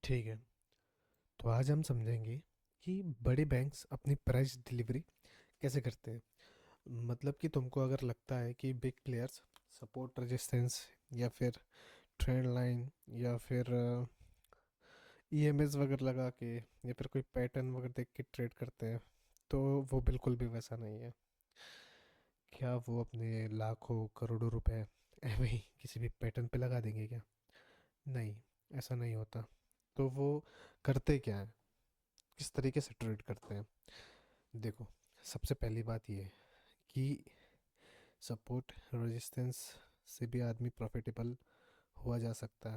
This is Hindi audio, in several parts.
ठीक है। तो आज हम समझेंगे कि बड़े बैंक्स अपनी प्राइस डिलीवरी कैसे करते हैं। मतलब कि तुमको अगर लगता है कि बिग प्लेयर्स सपोर्ट रेजिस्टेंस या फिर ट्रेंड लाइन या फिर ईएमएस वगैरह लगा के या फिर कोई पैटर्न वगैरह देख के ट्रेड करते हैं, तो वो बिल्कुल भी वैसा नहीं है। क्या वो अपने लाखों करोड़ों रुपए ऐਵੇਂ ही किसी भी पैटर्न पे लगा देंगे क्या? नहीं, ऐसा नहीं होता। तो वो करते क्या है, किस तरीके से ट्रेड करते हैं? देखो, सबसे पहली बात ये है कि सपोर्ट रेजिस्टेंस से भी आदमी प्रॉफिटेबल हुआ जा सकता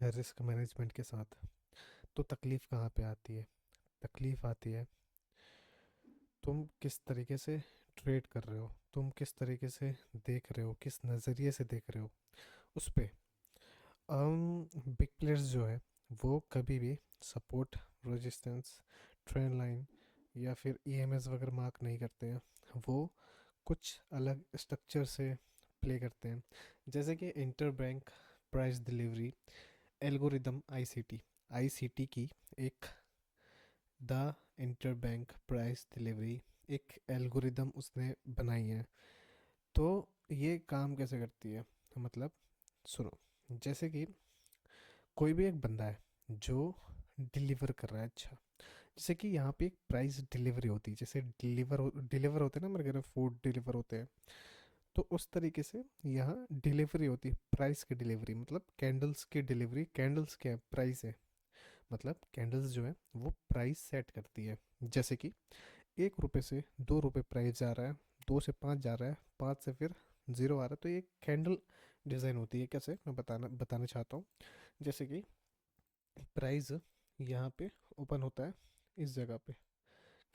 है रिस्क मैनेजमेंट के साथ। तो तकलीफ़ कहाँ पे आती है? तकलीफ़ आती है तुम किस तरीके से ट्रेड कर रहे हो, तुम किस तरीके से देख रहे हो, किस नज़रिए से देख रहे हो उस पे। बिग प्लेयर्स जो है वो कभी भी सपोर्ट रेजिस्टेंस ट्रेंड लाइन या फिर ईएमएस वगैरह मार्क नहीं करते हैं। वो कुछ अलग स्ट्रक्चर से प्ले करते हैं, जैसे कि inter bank price delivery algorithm ICT. ICT की एक the inter bank price delivery एक एल्गोरिदम उसने बनाई है। तो ये काम कैसे करती है? मतलब सुनो, जैसे कि कोई भी एक बंदा है जो डिलीवर कर रहा है। अच्छा, जैसे कि यहाँ पे एक प्राइस डिलीवरी होती है, जैसे डिलीवर होते हैं ना हमारे घर में, फूड डिलीवर होते हैं। तो उस तरीके से यहाँ डिलीवरी होती है, प्राइस की डिलीवरी। मतलब कैंडल्स की डिलीवरी। कैंडल्स क्या है? प्राइस है। मतलब कैंडल्स जो है वो प्राइस सेट करती है। जैसे कि 1 रुपये से 2 रुपये प्राइस जा रहा है, 2 से 5 जा रहा है, 5 से फिर 0 आ रहा है। तो ये कैंडल डिज़ाइन होती है। कैसे, मैं बताना बताना चाहता हूँ। जैसे कि प्राइस यहाँ पे ओपन होता है इस जगह पे,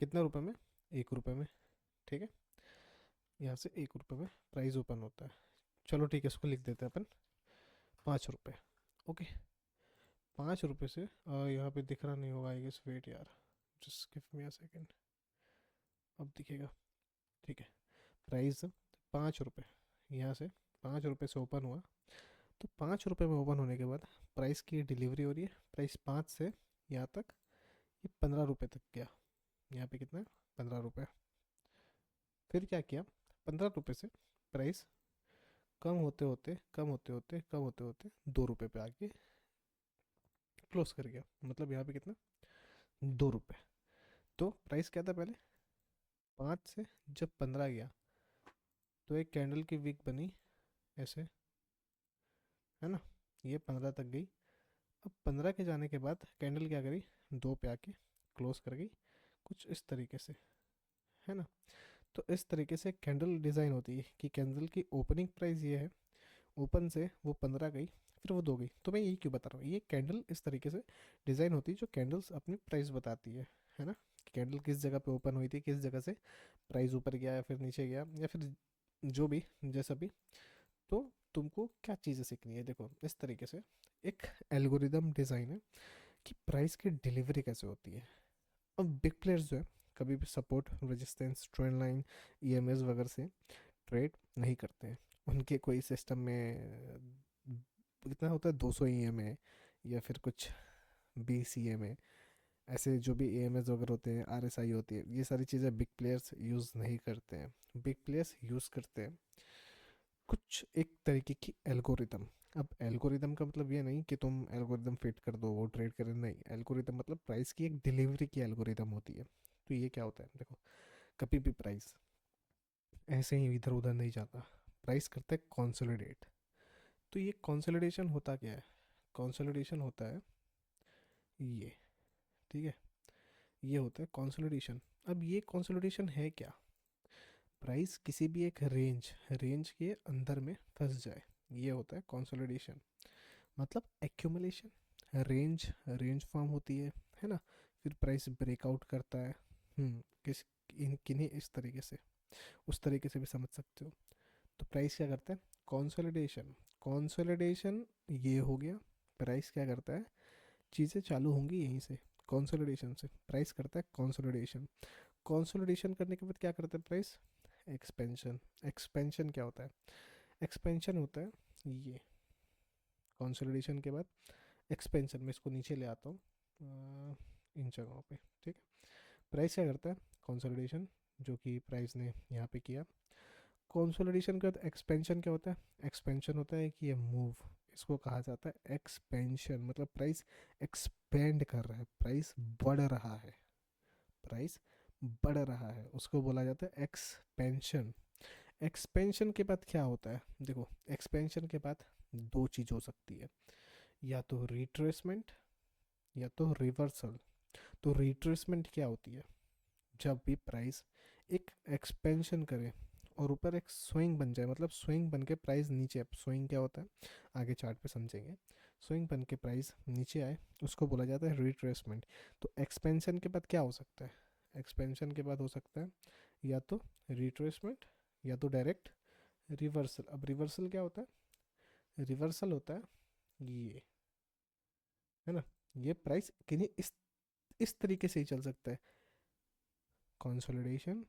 कितने रुपए में? 1 रुपये में। ठीक है, यहाँ से 1 रुपये में प्राइस ओपन होता है। चलो ठीक है, इसको लिख देते हैं अपन 5 रुपये। ओके, 5 रुपये से यहाँ पे दिख रहा नहीं होगा आई गेस, वेट यार, just give me a second. अब दिखेगा। ठीक है, प्राइस 5 रुपये, यहाँ से 5 रुपये से ओपन हुआ। तो 5 रुपये में ओपन होने के बाद प्राइस की डिलीवरी हो रही है। प्राइस 5 से यहाँ तक, ये 15 रुपये तक गया। यहाँ पे कितना है? 15 रुपये। फिर क्या किया? 15 रुपये से प्राइस कम होते होते कम होते होते कम होते होते 2 रुपये पे आके क्लोज कर गया। मतलब यहाँ पे कितना? 2 रुपये। तो प्राइस क्या था पहले? 5 से जब 15 गया तो एक कैंडल की विक बनी ऐसे, है ना? ये 15 तक गई। अब 15 के जाने के बाद कैंडल क्या करी? 2 पे आके क्लोज कर गई, कुछ इस तरीके से, है ना? तो इस तरीके से कैंडल डिज़ाइन होती है कि कैंडल की ओपनिंग प्राइस ये है, ओपन से वो 15 गई, फिर वो 2 गई। तो मैं यही क्यों बता रहा हूँ, ये कैंडल इस तरीके से डिज़ाइन होती है जो कैंडल्स अपनी प्राइस बताती है ना? कि कैंडल किस जगह पे ओपन हुई थी, किस जगह से प्राइस ऊपर गया या फिर नीचे गया या फिर जो भी, जैसा भी। तो तुमको क्या चीज़ें सीखनी है, देखो इस तरीके से एक एल्गोरिदम डिज़ाइन है कि प्राइस की डिलीवरी कैसे होती है। अब बिग प्लेयर्स जो है कभी भी support resistance trend line EMS वगैरह से ट्रेड नहीं करते हैं। उनके कोई सिस्टम में कितना होता है, 200 ईएमए या फिर कुछ 20 ईएमए, ऐसे जो भी एएमएस वगैरह होते हैं, आरएसआई होती है, ये सारी चीज़ें बिग प्लेयर्स यूज़ नहीं करते हैं। बिग प्लेयर्स यूज़ करते हैं कुछ एक तरीके की एल्गोरिदम। अब एल्गोरिदम का मतलब ये नहीं कि तुम एल्गोरिदम फिट कर दो वो ट्रेड करे, नहीं। एल्गोरिदम मतलब प्राइस की एक डिलीवरी की एल्गोरिदम होती है। तो ये क्या होता है, देखो, कभी भी प्राइस ऐसे ही इधर उधर नहीं जाता। प्राइस करता है कॉन्सोलिडेट। तो ये कॉन्सोलिडेशन होता क्या है? कॉन्सोलिडेशन होता है ये, ठीक है, ये होता है कॉन्सोलिडेशन। अब ये कॉन्सोलिडेशन है क्या? प्राइस किसी भी एक रेंज रेंज के अंदर में फंस जाए, ये होता है कंसोलिडेशन। मतलब एक्यूमुलेशन, रेंज रेंज फॉर्म होती है ना? फिर प्राइस ब्रेकआउट करता है। किस इन किन्हीं इस तरीके से, उस तरीके से भी समझ सकते हो। तो प्राइस क्या करता है? कंसोलिडेशन। कंसोलिडेशन ये हो गया। प्राइस क्या करता है? चीज़ें चालू होंगी यहीं से, कंसोलिडेशन से। प्राइस करता है कंसोलिडेशन। कंसोलिडेशन करने के बाद क्या करता है प्राइस? एक्सपेंशन। एक्सपेंशन क्या होता है? एक्सपेंशन होता है ये, कंसोलिडेशन के बाद एक्सपेंशन में इसको नीचे ले आता हूँ इन जगहों पे, ठीक है। प्राइस क्या करता है? कंसोलिडेशन, जो कि प्राइस ने यहाँ पे किया। कंसोलिडेशन के बाद एक्सपेंशन क्या होता है? एक्सपेंशन होता है कि ये मूव, इसको कहा जाता है एक्सपेंशन, मतलब प्राइस एक्सपेंड कर रहा है, प्राइस बढ़ रहा है, प्राइस बढ़ रहा है, उसको बोला जाता है एक्सपेंशन। एक्सपेंशन के बाद क्या होता है? देखो, एक्सपेंशन के बाद दो चीज़ हो सकती है, या तो रिट्रेसमेंट या तो रिवर्सल। तो रिट्रेसमेंट क्या होती है? जब भी प्राइस एक एक्सपेंशन करे और ऊपर एक स्विंग बन जाए, मतलब स्विंग बन के प्राइस नीचे, स्विंग क्या होता है आगे चार्ट पे समझेंगे, स्विंग बन के प्राइस नीचे आए, उसको बोला जाता है रिट्रेसमेंट। तो एक्सपेंशन के बाद क्या हो सकता है? एक्सपेंशन के बाद हो सकता है या तो रिट्रेसमेंट या तो डायरेक्ट रिवर्सल। अब रिवर्सल क्या होता है? रिवर्सल होता है ये, है ना, ये प्राइस किन्हीं इस तरीके से ही चल सकता है, कंसोलिडेशन,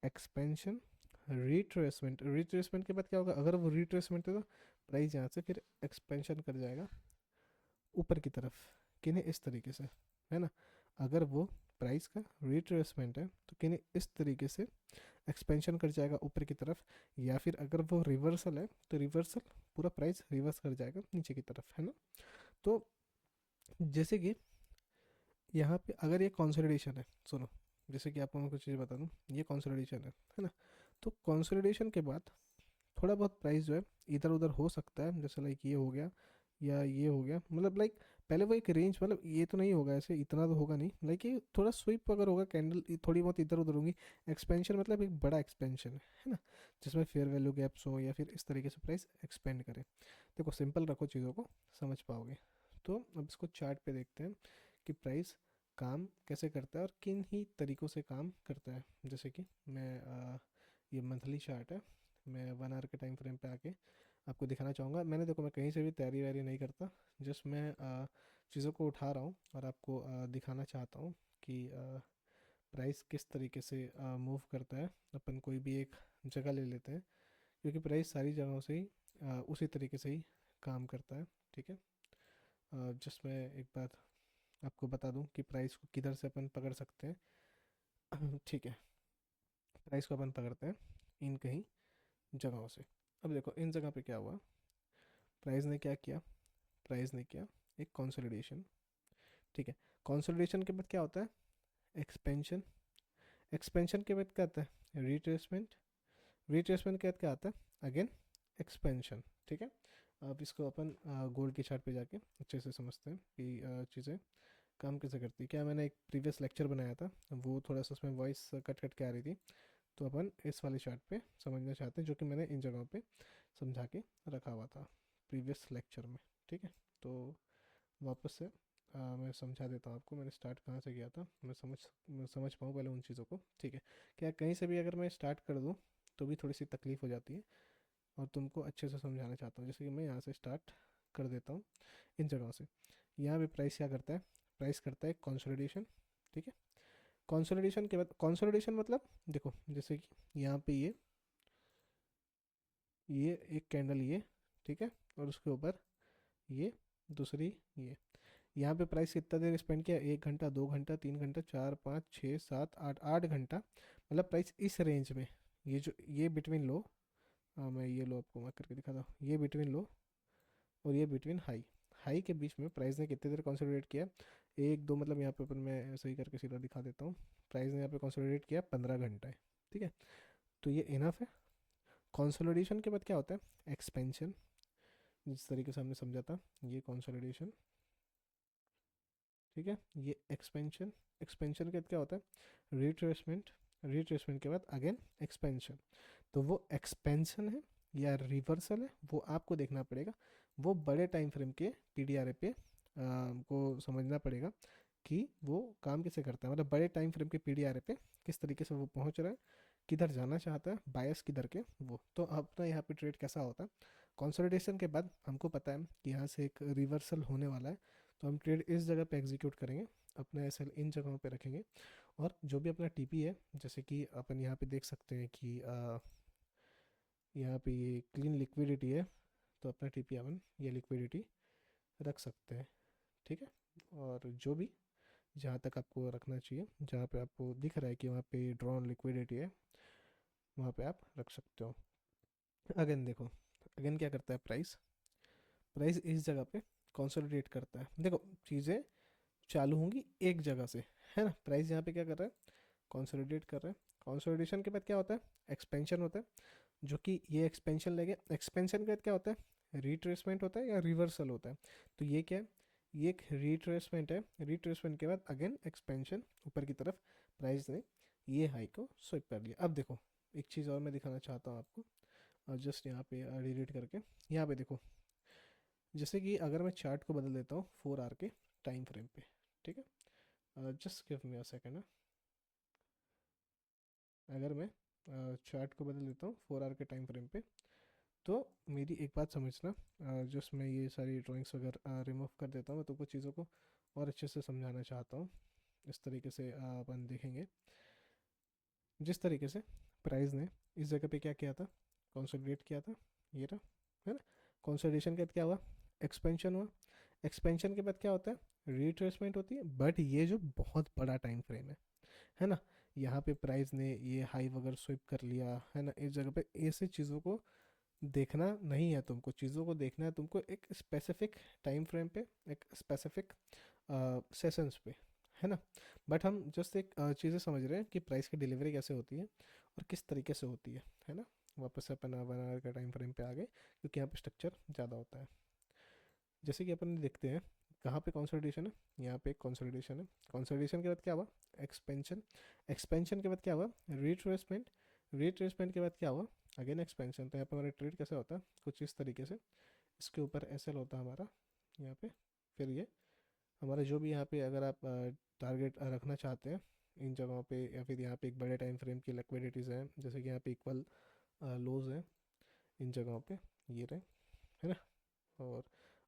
एक्सपेंशन, रिट्रेसमेंट। रिट्रेसमेंट के बाद क्या होगा? अगर वो रिट्रेसमेंट है तो प्राइस यहाँ से फिर एक्सपेंशन कर जाएगा ऊपर की तरफ, किन्हीं इस तरीके से, है ना। अगर वो प्राइस का रिट्रेसमेंट है तो किन्हीं इस तरीके से एक्सपेंशन कर जाएगा ऊपर की तरफ, या फिर अगर वो रिवर्सल है तो रिवर्सल, पूरा प्राइस रिवर्स कर जाएगा नीचे की तरफ, है ना। तो जैसे कि यहाँ पे अगर ये कंसोलिडेशन है, सुनो, जैसे कि आपको मैं कुछ चीज़ बता दूँ, ये कंसोलिडेशन है ना। तो कंसोलिडेशन के बाद थोड़ा बहुत प्राइस जो है इधर उधर हो सकता है, जैसे लाइक ये हो गया या ये हो गया, मतलब लाइक पहले वो एक रेंज, मतलब ये तो नहीं होगा ऐसे, इतना तो होगा नहीं, लाइक ये थोड़ा स्वीप अगर होगा कैंडल, थोड़ी बहुत इधर उधर होंगी। एक्सपेंशन मतलब एक बड़ा एक्सपेंशन है ना, जिसमें फेयर वैल्यू गैप्स हो या फिर इस तरीके से प्राइस एक्सपेंड करे। देखो सिंपल रखो चीज़ों को, समझ पाओगे। तो अब इसको चार्ट पे देखते हैं कि प्राइस काम कैसे करता है और किन ही तरीक़ों से काम करता है। जैसे कि मैं ये मंथली चार्ट है, मैं 1 आवर के टाइम फ्रेम पे आके आपको दिखाना चाहूँगा। मैंने, देखो, मैं कहीं से भी तैयारी वैयारी नहीं करता, जस्ट मैं चीज़ों को उठा रहा हूँ और आपको दिखाना चाहता हूँ कि प्राइस किस तरीके से मूव करता है। अपन कोई भी एक जगह ले लेते हैं, क्योंकि प्राइस सारी जगहों से ही उसी तरीके से ही काम करता है, ठीक है। जस्ट मैं एक बात आपको बता दूं कि प्राइस को किधर से अपन पकड़ सकते हैं ठीक है। प्राइस को अपन पकड़ते हैं इन कहीं जगहों से। अब देखो इन जगह पे क्या हुआ, प्राइस ने क्या किया? प्राइस ने किया एक कंसोलिडेशन, ठीक है। कंसोलिडेशन के बाद क्या होता है? एक्सपेंशन। एक्सपेंशन के बाद क्या आता है? रिट्रेसमेंट। रिट्रेसमेंट के बाद क्या आता है? अगेन एक्सपेंशन, ठीक है। अब इसको अपन गोल्ड की चार्ट पे जाके अच्छे से समझते हैं कि चीज़ें काम कैसे करती है। क्या, मैंने एक प्रीवियस लेक्चर बनाया था, वो थोड़ा सा उसमें वॉइस कट कट के आ रही थी, तो अपन इस वाले चार्ट पे समझना चाहते हैं, जो कि मैंने इन जगहों पे समझा के रखा हुआ था प्रीवियस लेक्चर में, ठीक है। तो वापस से मैं समझा देता हूँ आपको, मैंने स्टार्ट कहाँ से किया था, मैं समझ पाऊँ पहले उन चीज़ों को, ठीक है। क्या कहीं से भी अगर मैं स्टार्ट कर दूँ तो भी थोड़ी सी तकलीफ़ हो जाती है, और तुमको अच्छे से समझाना चाहता हूँ। जैसे कि मैं यहाँ से स्टार्ट कर देता हूँ इन जगहों से। यहाँ पे प्राइस क्या करता है? प्राइस करता है कंसोलिडेशन, ठीक है। कंसोलिडेशन के बाद, कंसोलिडेशन मतलब देखो, जैसे कि यहाँ पे ये एक कैंडल ये, ठीक है, और उसके ऊपर ये दूसरी ये, यहाँ पे प्राइस कितना देर स्पेंड किया? 1 घंटा, 2 घंटा, 3 घंटा, 4, 5, 6, 7, 8, 8 घंटा, मतलब प्राइस इस रेंज में, ये जो ये बिटवीन लो, मैं ये लो आपको मार्क करके दिखाता हूँ, ये बिटवीन लो और ये बिटवीन हाई, हाई के बीच में प्राइस ने कितने देर कंसोलिडेट किया? 1, 2, मतलब यहाँ पे अपन, मैं सही करके सीधा दिखा देता हूँ, प्राइस ने यहाँ पे कंसोलिडेट किया 15 घंटे, ठीक है। तो ये इनफ है। कंसोलिडेशन के बाद क्या होता है? एक्सपेंशन, जिस तरीके से हमने समझा था, ये कंसोलिडेशन, ठीक है, ये एक्सपेंशन। एक्सपेंशन के बाद क्या होता है? रिट्रेसमेंट। रिट्रेसमेंट के बाद अगेन एक्सपेंशन। तो वो एक्सपेंशन है या रिवर्सल है, वो आपको देखना पड़ेगा, वो बड़े टाइम फ्रेम के पीडीआरए पे को समझना पड़ेगा कि वो काम कैसे करता है, मतलब बड़े टाइम फ्रेम के पीडीआरए पे किस तरीके से वो पहुंच रहा है, किधर जाना चाहता है, बायस किधर के वो। तो अपना यहाँ पे ट्रेड कैसा होता है? कंसोलिडेशन के बाद हमको पता है कि यहाँ से एक रिवर्सल होने वाला है, तो हम ट्रेड इस जगह पे एग्जीक्यूट करेंगे, अपना एसएल इन जगहों पे रखेंगे, और जो भी अपना टीपी है, जैसे कि अपन यहाँ पे देख सकते हैं कि यहाँ पे ये क्लीन लिक्विडिटी है, तो अपना टीपी अपन ये लिक्विडिटी रख सकते हैं, ठीक है। और जो भी जहाँ तक आपको रखना चाहिए, जहाँ पे आपको दिख रहा है कि वहाँ पे ड्रॉन लिक्विडिटी है, वहाँ पे आप रख सकते हो। अगेन देखो, अगेन क्या करता है प्राइस, प्राइस इस जगह पे कंसोलिडेट करता है। देखो चीज़ें चालू होंगी एक जगह से, है ना। प्राइस यहाँ पे क्या कर रहा है, कंसोलिडेट कर रहा है। कंसोलिडेशन के बाद क्या होता है, एक्सपेंशन होता है, जो कि ये एक्सपेंशन लेके, एक्सपेंशन के बाद क्या होता है, रिट्रेसमेंट होता है या रिवर्सल होता है। तो ये क्या है, ये एक रिट्रेसमेंट है। रिट्रेसमेंट के बाद अगेन एक्सपेंशन ऊपर की तरफ, प्राइस ने ये हाई को स्विप कर लिया। अब देखो एक चीज़ और मैं दिखाना चाहता हूँ आपको, और जस्ट यहाँ पे डिलीट करके, यहाँ पे देखो, जैसे कि अगर मैं चार्ट को बदल देता हूँ 4 आवर के टाइम फ्रेम पे, ठीक है, just give me a second. अगर मैं चार्ट को बदल देता हूँ 4 आवर के टाइम फ्रेम पे, तो मेरी एक बात समझना, जस्ट मैं ये सारी ड्राइंग्स वगैरह रिमूव कर देता हूँ। मैं तुमको चीज़ों को और अच्छे से समझाना चाहता हूँ। इस तरीके से अपन देखेंगे, जिस तरीके से प्राइस ने इस जगह पे क्या किया था, कंसोलिडेट किया था, ये रहा, है ना। कंसोलिडेशन के बाद क्या हुआ, एक्सपेंशन हुआ। एक्सपेंशन के बाद क्या होता है, रिट्रेसमेंट होती है। बट ये जो बहुत बड़ा टाइम फ्रेम है ना, यहाँ पे प्राइस ने ये हाई वगैरह स्विप कर लिया, है ना। इस जगह पे ऐसे चीज़ों को देखना नहीं है तुमको, चीज़ों को देखना है तुमको एक स्पेसिफिक टाइम फ्रेम पे, एक स्पेसिफिक सेशंस पे, है ना। बट हम जस्ट एक चीज़ें समझ रहे हैं कि प्राइस की डिलीवरी कैसे होती है और किस तरीके से होती है ना। वापस से अपन 1 आवर का टाइम फ्रेम पे आ गए, क्योंकि यहाँ पे स्ट्रक्चर ज़्यादा होता है। जैसे कि अपन देखते हैं कहाँ पे कंसोलिडेशन है, यहाँ पे एक कंसोलिडेशन है। कंसोलिडेशन के बाद क्या हुआ, एक्सपेंशन। एक्सपेंशन के बाद क्या हुआ, रिट्रेसमेंट। रिट्रेसमेंट के बाद क्या हुआ, अगेन एक्सपेंशन। तो यहाँ पे हमारा ट्रेड कैसे होता है, कुछ इस तरीके से, इसके ऊपर एसएल होता है हमारा यहाँ पे। फिर ये हमारा जो भी यहाँ पे अगर आप टारगेट रखना चाहते हैं इन जगहों पे, या फिर यहाँ पे एक बड़े टाइम फ्रेम की लिक्विडिटीज़ हैं, जैसे कि यहाँ पे इक्वल लोज हैं इन जगहों पे, ये रहे, है ना। और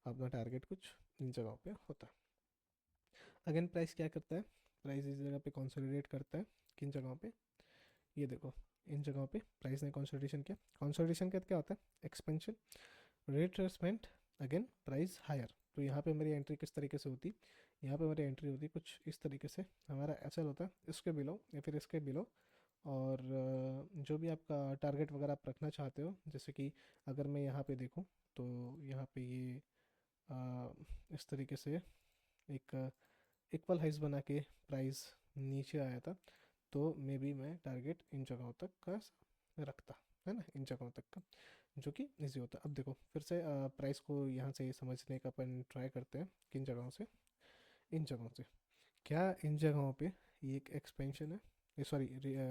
अपना टारगेट कुछ इन जगहों पे होता है। अगेन प्राइस क्या करता है, प्राइस इस जगह पे कंसोलिडेट करता है, किन जगहों पे, ये देखो इन जगहों पे प्राइस ने कंसोलिडेशन किया। कंसोलिडेशन का क्या होता है, expansion, retracement, again price higher. तो यहाँ पे मेरी एंट्री किस तरीके से होती, यहाँ पे मेरी एंट्री होती कुछ इस तरीके से, हमारा एसएल होता है इसके बिलो या फिर इसके बिलो। और जो भी आपका टारगेट वगैरह आप रखना चाहते हो, जैसे कि अगर मैं यहाँ पे देखूँ, तो यहाँ पे ये इस तरीके से एक इक्वल हाइज बना के प्राइस नीचे आया था, तो मे बी मैं टारगेट इन जगहों तक का रखता, है ना, इन जगहों तक का, जो कि इजी होता है। अब देखो फिर से प्राइस को यहाँ से समझने का अपन ट्राई करते हैं, किन जगहों से, इन जगहों से। क्या इन जगहों पे ये एक एक्सपेंशन है, ये सॉरी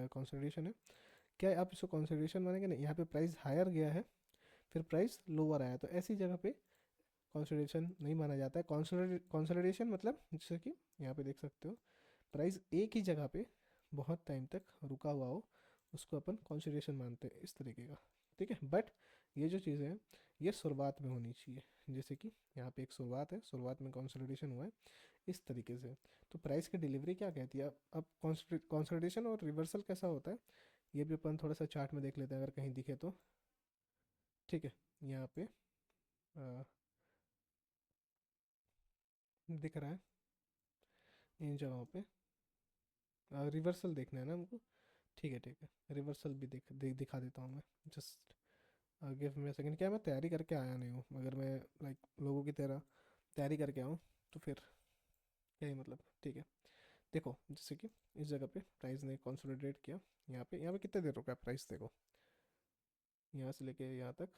कंसोलिडेशन है, क्या आप इसको कंसोलिडेशन मानेंगे, नहीं। यहाँ पे प्राइस हायर गया है, फिर प्राइस लोअर आया, तो ऐसी जगह पे कंसोलिडेशन नहीं माना जाता है। कंसोलिडेशन मतलब जैसे कि यहाँ पे देख सकते हो, प्राइस एक ही जगह पे बहुत टाइम तक रुका हुआ हो, उसको अपन कंसोलिडेशन मानते हैं, इस तरीके का, ठीक है। बट ये जो चीज़ें हैं ये शुरुआत में होनी चाहिए, जैसे कि यहाँ पे एक शुरुआत है, शुरुआत में कंसोलिडेशन हुआ है इस तरीके से। तो प्राइस की डिलीवरी क्या कहती है, अब कंसोलिडेशन और रिवर्सल कैसा होता है, ये भी अपन थोड़ा सा चार्ट में देख लेते हैं, अगर कहीं दिखे तो, ठीक है। यहाँ पे दिख रहा है इन जगहों पे, रिवर्सल देखना है ना हमको, ठीक है, रिवर्सल भी दिखा देता हूँ मैं। Just give me second. क्या मैं तैयारी करके आया नहीं हूँ, अगर मैं लाइक लोगों की तरह तैयारी करके आऊँ तो फिर क्या ही मतलब, ठीक है। देखो जैसे कि इस जगह पे प्राइस ने कंसोलिडेट किया, यहाँ पे कितने देर रुका है प्राइस, देखो यहाँ से लेके यहाँ तक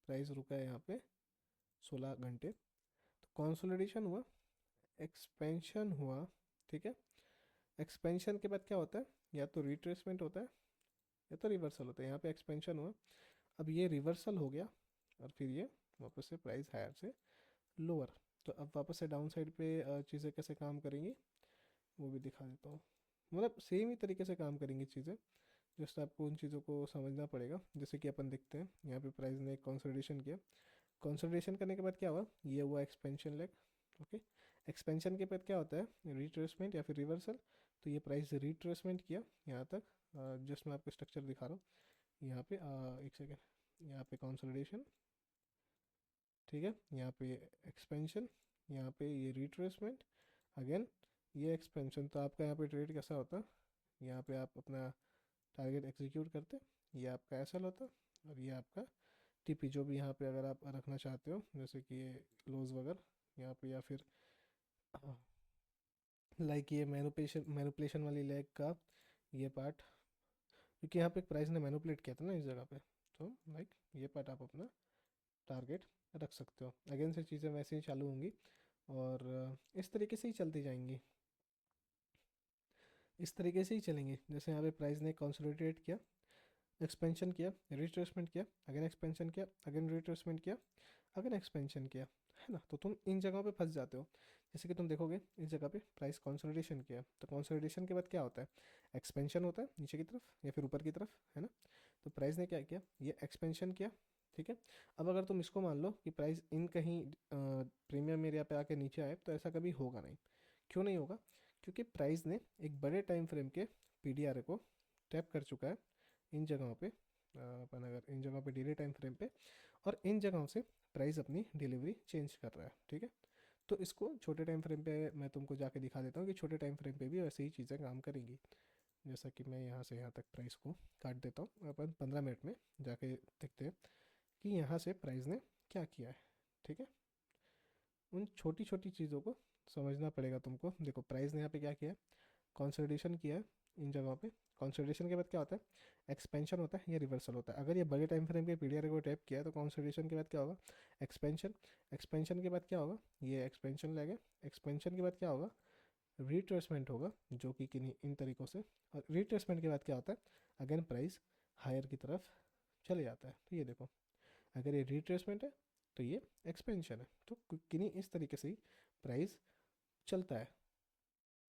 प्राइस रुका है यहाँ पे 16 घंटे। तो कंसोलिडेशन हुआ, एक्सपेंशन हुआ, ठीक है। एक्सपेंशन के बाद क्या होता है, या तो रिट्रेसमेंट होता है या तो रिवर्सल होता है। यहाँ पे एक्सपेंशन हुआ, अब ये रिवर्सल हो गया, और फिर ये वापस से प्राइस हायर से लोअर। तो अब वापस से डाउन साइड पे चीज़ें कैसे काम करेंगी वो भी दिखा देता हूँ। मतलब सेम ही तरीके से काम करेंगी चीज़ें, जस्ट आपको उन चीज़ों को समझना पड़ेगा। जैसे कि अपन देखते हैं यहाँ पे प्राइस ने एक कंसोलिडेशन किया, कंसोलिडेशन करने के बाद क्या हुआ, ये हुआ एक्सपेंशन लेग, ओके। एक्सपेंशन के बाद क्या होता है, रिट्रेसमेंट या फिर रिवर्सल। तो ये प्राइस रिट्रेसमेंट किया यहाँ तक, जस्ट मैं आपको स्ट्रक्चर दिखा रहा हूँ यहाँ पे, एक सेकेंड, यहाँ पे कंसोलिडेशन, ठीक है, यहाँ पे एक्सपेंशन, यहाँ पे ये रिट्रेसमेंट, अगेन ये एक्सपेंशन। तो आपका यहाँ पे ट्रेड कैसा होता, यहाँ पे आप अपना टारगेट एग्जीक्यूट करते, ये आपका एसएल होता, और ये आपका टीपी जो भी यहाँ पे अगर आप रखना चाहते हो, जैसे कि ये लोज वगैरह यहाँ पे, या फिर लाइक ये मैनुपुलेशन वाली लेग का ये पार्ट, क्योंकि यहाँ पे एक प्राइस ने मैनुपुलेट किया था ना इस जगह पे, तो लाइक ये पार्ट आप अपना टारगेट रख सकते हो। अगेन से चीज़ें वैसे ही चालू होंगी और इस तरीके से ही चलती जाएंगी, इस तरीके से ही चलेंगे। जैसे यहाँ पे प्राइस ने कंसोलिडेट किया, एक्सपेंशन किया, रिट्रेसमेंट किया, अगेन एक्सपेंशन किया, अगेन रिट्रेसमेंट किया, अगेन एक्सपेंशन किया, है ना। तो तुम इन जगहों पे फंस जाते हो। जैसे कि तुम देखोगे इस जगह पे प्राइस कंसोलिडेशन किया, तो कंसोलिडेशन के बाद क्या होता है, एक्सपेंशन होता है नीचे की तरफ या फिर ऊपर की तरफ, है ना। तो प्राइस ने क्या किया, ये एक्सपेंशन किया, ठीक है। अब अगर तुम इसको मान लो कि प्राइस इन कहीं प्रीमियम एरिया पे आके नीचे आए, तो ऐसा कभी होगा नहीं। क्यों नहीं होगा, क्योंकि प्राइस ने एक बड़े टाइम फ्रेम के पीडीआर को टैप कर चुका है इन जगहों पे, अपन अगर इन जगहों पे डेली टाइम फ्रेम पे, और इन जगहों से प्राइस अपनी डिलीवरी चेंज कर रहा है, ठीक है। तो इसको छोटे टाइम फ्रेम पे मैं तुमको जाके दिखा देता हूँ कि छोटे टाइम फ्रेम पे भी वैसे ही चीज़ें काम करेंगी। जैसा कि मैं यहाँ से यहाँ तक प्राइस को काट देता हूँ, अपन 15 मिनट में जाके देखते हैं कि यहाँ से प्राइस ने क्या किया है, ठीक है। उन छोटी छोटी चीज़ों को समझना पड़ेगा तुमको। देखो प्राइस ने यहाँ पे क्या किया है, कंसोलिडेशन किया है इन जगहों पे। कंसोलिडेशन के बाद क्या होता है, एक्सपेंशन होता है या रिवर्सल होता है। अगर ये बड़े टाइम फ्रेम के पीडीआर को टैप किया है, तो कंसोलिडेशन के बाद क्या होगा, एक्सपेंशन। एक्सपेंशन के बाद क्या होगा, ये एक्सपेंशन लगेगा। एक्सपेंशन के बाद क्या होगा, रिट्रेसमेंट होगा, जो कि किन्हीं इन तरीक़ों से। और रिट्रेसमेंट के बाद क्या होता है, अगेन प्राइस हायर की तरफ चले जाता है। तो ये देखो, अगर ये रिट्रेसमेंट है तो ये एक्सपेंशन है। तो किन्हीं इस तरीके से ही प्राइस चलता है।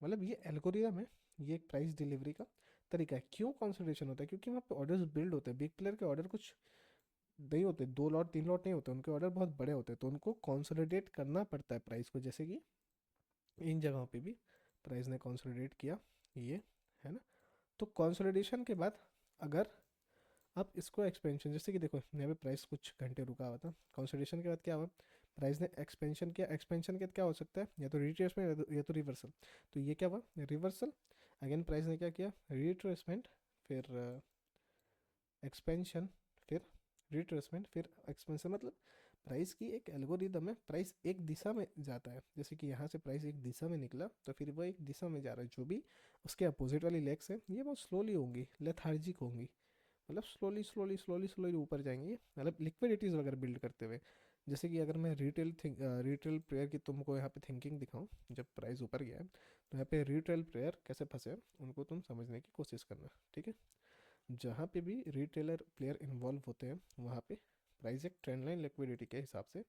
मतलब ये एल्गोरिदम है, ये एक प्राइस डिलीवरी का तरीका है। क्यों कंसोलिडेशन होता है, क्योंकि वहाँ पे ऑर्डर्स बिल्ड होते हैं। बिग प्लेयर के ऑर्डर कुछ नहीं होते, 2 लॉट 3 लॉट नहीं होते, उनके ऑर्डर बहुत बड़े होते हैं, तो उनको कंसोलिडेट करना पड़ता है प्राइस को। जैसे कि इन जगहों पे भी प्राइस ने कंसोलिडेट किया, ये है ना। तो कंसोलिडेशन के बाद अगर अब इसको एक्सपेंशन, जैसे कि देखो यहाँ पे प्राइस कुछ घंटे रुका हुआ था, कंसोलिडेशन के बाद क्या हुआ, प्राइस ने एक्सपेंशन किया। एक्सपेंशन के बाद क्या हो सकता है, या तो रिट्रेसमेंट या तो रिवर्सल। तो ये क्या हुआ, रिवर्सल। अगेन प्राइस ने क्या किया, रिट्रेसमेंट, फिर एक्सपेंशन, फिर रिट्रेसमेंट, फिर एक्सपेंशन। मतलब प्राइस की एक एल्गोरिदम है, प्राइस एक दिशा में जाता है। जैसे कि यहाँ से प्राइस एक दिशा में निकला, तो फिर वो एक दिशा में जा रहा है। जो भी उसके अपोजिट वाली लेग्स है, ये बहुत स्लोली होंगी, लेथार्जिक होंगी, मतलब स्लोली स्लोली स्लोली स्लोली ऊपर जाएंगे, मतलब लिक्विडिटीज़ वगैरह बिल्ड करते हुए। जैसे कि अगर मैं रिटेल प्लेयर की तुमको यहाँ पे थिंकिंग दिखाऊं, जब प्राइस ऊपर गया है, तो यहाँ पे रिटेल प्लेयर कैसे फंसे हैं, उनको तुम समझने की कोशिश करना, ठीक है। जहाँ पे भी रिटेलर प्लेयर इन्वॉल्व होते हैं, वहाँ पे प्राइस एक ट्रेंड लाइन लिक्विडिटी के हिसाब से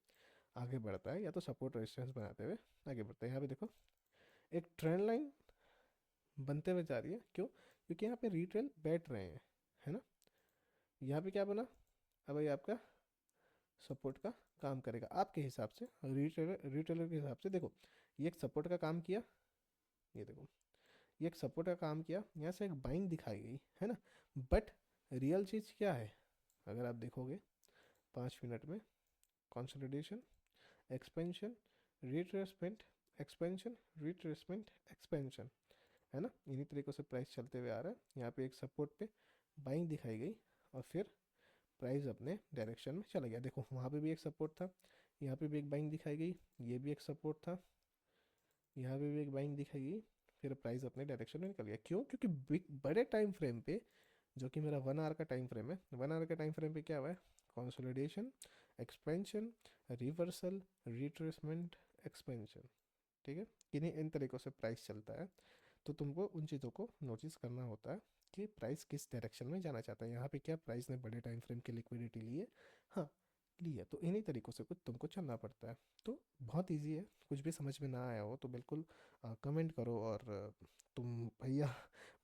आगे बढ़ता है, या तो सपोर्ट रेजिस्टेंस बनाते हुए आगे बढ़ता है। यहाँ पे देखो एक ट्रेंड लाइन बनते हुए जा रही है। क्यों, क्योंकि यहाँ पे रिटेल बैठ रहे हैं, है ना। यहाँ पे क्या बना, अब ये आपका सपोर्ट का काम करेगा आपके हिसाब से, रिटेलर के हिसाब से। देखो ये एक सपोर्ट का काम किया, ये देखो ये एक सपोर्ट का काम किया, यहाँ से एक बाइंग दिखाई गई, है ना। बट रियल चीज़ क्या है, अगर आप देखोगे 5 मिनट में, consolidation, expansion, retracement, expansion, retracement, expansion, है ना। इन्हीं तरीक़ों से प्राइस चलते हुए आ रहा है। यहाँ पे एक सपोर्ट पे बाइंग दिखाई गई, और फिर प्राइस अपने डायरेक्शन में चला गया। देखो वहाँ पे भी एक सपोर्ट था, यहाँ पे भी एक बाइंग दिखाई गई, ये भी एक सपोर्ट था, यहाँ पे भी एक बाइंग दिखाई गई, फिर प्राइस अपने डायरेक्शन में निकल गया। क्यों, क्योंकि बिग बड़े टाइम फ्रेम पे, जो कि मेरा 1 आवर का टाइम फ्रेम है, 1 आवर का टाइम फ्रेम पे क्या हुआ है, consolidation, expansion, reversal, retracement, expansion, ठीक है। किन्हीं इन तरीक़ों से प्राइस चलता है। तो तुमको उन चीज़ों को नोटिस करना होता है कि प्राइस किस डायरेक्शन में जाना चाहता है। यहाँ पे क्या प्राइस ने बड़े टाइम फ्रेम की लिक्विडिटी ली है, हाँ ली है, तो इन्हीं तरीक़ों से कुछ तुमको चलना पड़ता है। तो बहुत इजी है। कुछ भी समझ में ना आया हो तो बिल्कुल कमेंट करो। और तुम भैया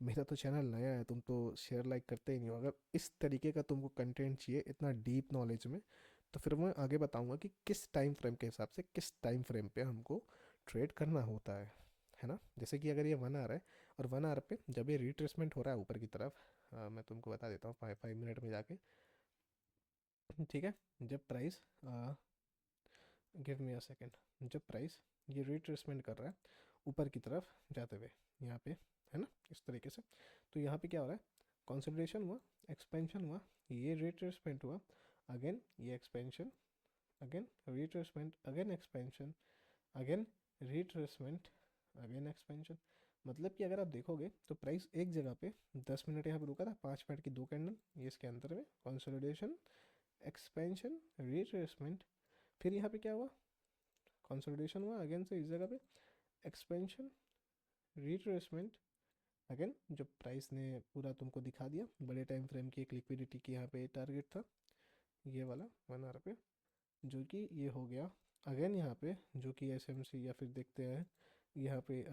मेरा तो चैनल नया है, तुम तो शेयर लाइक करते ही नहीं हो। अगर इस तरीके का तुमको कंटेंट चाहिए इतना डीप नॉलेज में, तो फिर मैं आगे बताऊंगा कि किस टाइम फ्रेम के हिसाब से, किस टाइम फ्रेम पे हमको ट्रेड करना होता है ना। जैसे कि अगर ये 1 आवर है, और 1 आवर पे जब ये रिट्रेसमेंट हो रहा है ऊपर की तरफ, मैं तुमको बता देता हूँ 5 मिनट में जाके, ठीक है। जब price, give me a second, जब प्राइस ये रिट्रेसमेंट कर रहा है ऊपर की तरफ जाते हुए यहाँ पे, है ना, इस तरीके से। तो यहाँ पे क्या हो रहा है, कंसोलिडेशन हुआ, एक्सपेंशन हुआ, ये रिट्रेसमेंट हुआ, अगेन ये expansion, again retracement, again expansion, again retracement, again expansion. मतलब कि अगर आप देखोगे तो प्राइस एक जगह पे 10 मिनट यहाँ पे रुका था, 5 मिनट की दो कैंडल, ये इसके अंदर में कंसोलिडेशन, एक्सपेंशन, रिट्रेसमेंट, फिर यहाँ पे क्या हुआ, कंसोलिडेशन हुआ अगेन से इस जगह पे, एक्सपेंशन, रिट्रेसमेंट, अगेन जो प्राइस ने पूरा तुमको दिखा दिया बड़े टाइम फ्रेम की एक लिक्विडिटी की यहाँ पे टारगेट था ये वाला 1 आवर पे, जो कि ये हो गया। अगेन यहाँ पे जो कि एसएमसी या फिर देखते हैं यहाँ पे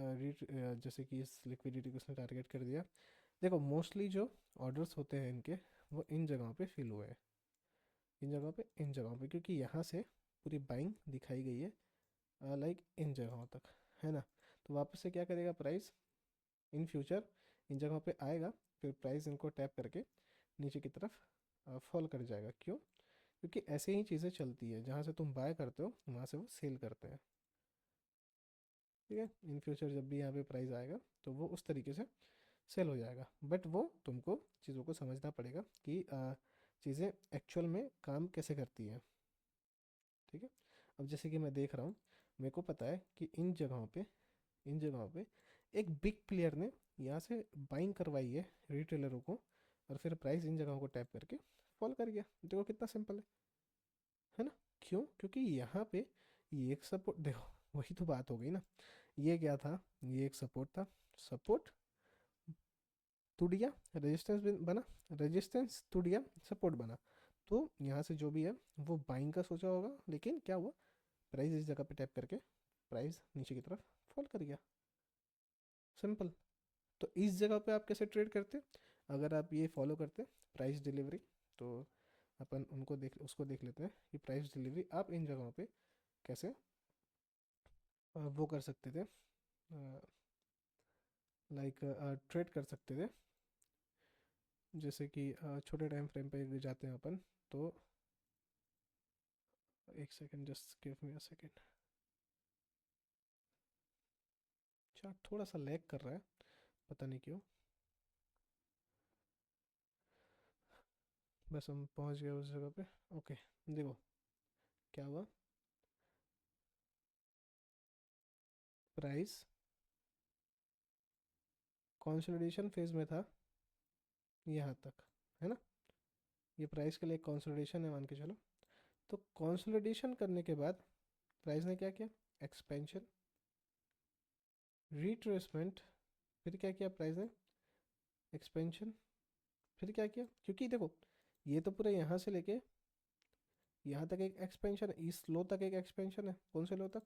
जैसे कि इस लिक्विडिटी को उसने टारगेट कर दिया। देखो मोस्टली जो ऑर्डर्स होते हैं इनके वो इन जगहों पे फिल हुए हैं, इन जगहों पे, इन जगहों पे, क्योंकि यहाँ से पूरी बाइंग दिखाई गई है लाइक इन जगहों तक, है ना। तो वापस से क्या करेगा प्राइस इन फ्यूचर, इन जगहों पे आएगा, फिर प्राइस इनको टैप करके नीचे की तरफ फॉल कर जाएगा। क्यों? क्योंकि ऐसे ही चीज़ें चलती है, जहाँ से तुम बाय करते हो वहाँ से वो सेल करते हैं। ठीक है, इन फ्यूचर जब भी यहाँ पे प्राइस आएगा तो वो उस तरीके से सेल हो जाएगा, बट वो तुमको चीज़ों को समझना पड़ेगा कि चीज़ें एक्चुअल में काम कैसे करती हैं। ठीक है, अब जैसे कि मैं देख रहा हूँ, मेरे को पता है कि इन जगहों पे, इन जगहों पे एक बिग प्लेयर ने यहाँ से बाइंग करवाई है रिटेलरों को, और फिर प्राइस इन जगहों को टैप करके फॉल कर गया। देखो कितना सिंपल है ना। क्यों? क्योंकि यहाँ पे ये एक सपोर्ट, देखो वही तो बात हो गई ना, ये क्या था, ये एक सपोर्ट था, सपोर्ट टूट गया, रेजिस्टेंस बना, रेजिस्टेंस टूट गया, सपोर्ट बना। तो यहाँ से जो भी है वो बाइंग का सोचा होगा, लेकिन क्या हुआ, प्राइस इस जगह पे टैप करके प्राइस नीचे की तरफ फॉल कर गया, सिंपल। तो इस जगह पे आप कैसे ट्रेड करते, अगर आप ये फॉलो करते प्राइस डिलीवरी, तो अपन उनको देख उसको देख लेते हैं कि प्राइस डिलीवरी आप इन जगहों पे कैसे वो कर सकते थे, लाइक ट्रेड कर सकते थे। जैसे कि छोटे टाइम फ्रेम पे जाते हैं अपन, तो एक second, just give me a second. Chart थोड़ा सा लैग कर रहा है, पता नहीं क्यों। बस हम पहुंच गए उस जगह पे। ओके, देखो क्या हुआ, प्राइस कंसोलिडेशन फेज में था यहाँ तक, है ना। ये प्राइस के लिए कंसोलिडेशन है मान के चलो। तो कंसोलिडेशन करने के बाद प्राइस ने क्या किया, एक्सपेंशन, रिट्रेसमेंट, फिर क्या किया प्राइस ने, एक्सपेंशन, फिर क्या किया, क्योंकि देखो ये तो पूरा यहाँ से लेके यहाँ तक एक एक्सपेंशन है, इस लो तक एक एक्सपेंशन है, कौन से लो तक,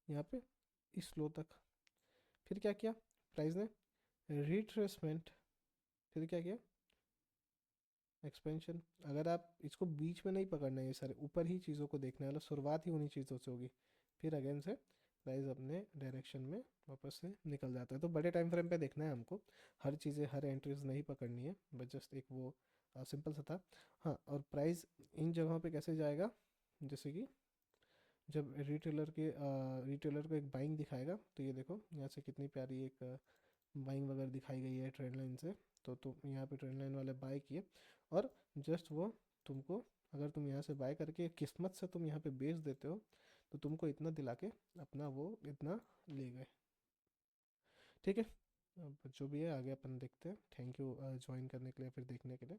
यहाँ पे इस लो तक। फिर क्या किया प्राइस ने, रिट्रेसमेंट, फिर क्या किया, एक्सपेंशन। अगर आप इसको बीच में नहीं पकड़ना है, ये सारे ऊपर ही चीज़ों को देखना है, मतलब शुरुआत ही उन्हीं चीज़ों से होगी, फिर अगेन से प्राइस अपने डायरेक्शन में वापस से निकल जाता है। तो बड़े टाइम फ्रेम पे देखना है हमको, हर चीज़ें हर एंट्रीज नहीं पकड़नी है, बस जस्ट एक वो सिंपल सा था। हाँ, और प्राइस इन जगहों पे कैसे जाएगा, जैसे कि जब रिटेलर को एक बाइंग दिखाएगा, तो ये देखो यहाँ से कितनी प्यारी एक बाइंग वगैरह दिखाई गई है ट्रेंड लाइन से। तो तुम यहाँ पे ट्रेंड लाइन वाले बाय किए, और जस्ट वो तुमको, अगर तुम यहाँ से बाय करके किस्मत से तुम यहाँ पे बेच देते हो, तो तुमको इतना दिला के अपना वो इतना ले गए। ठीक है, अब जो भी है आगे अपन देखते हैं। थैंक यू ज्वाइन करने के लिए, फिर देखने के लिए।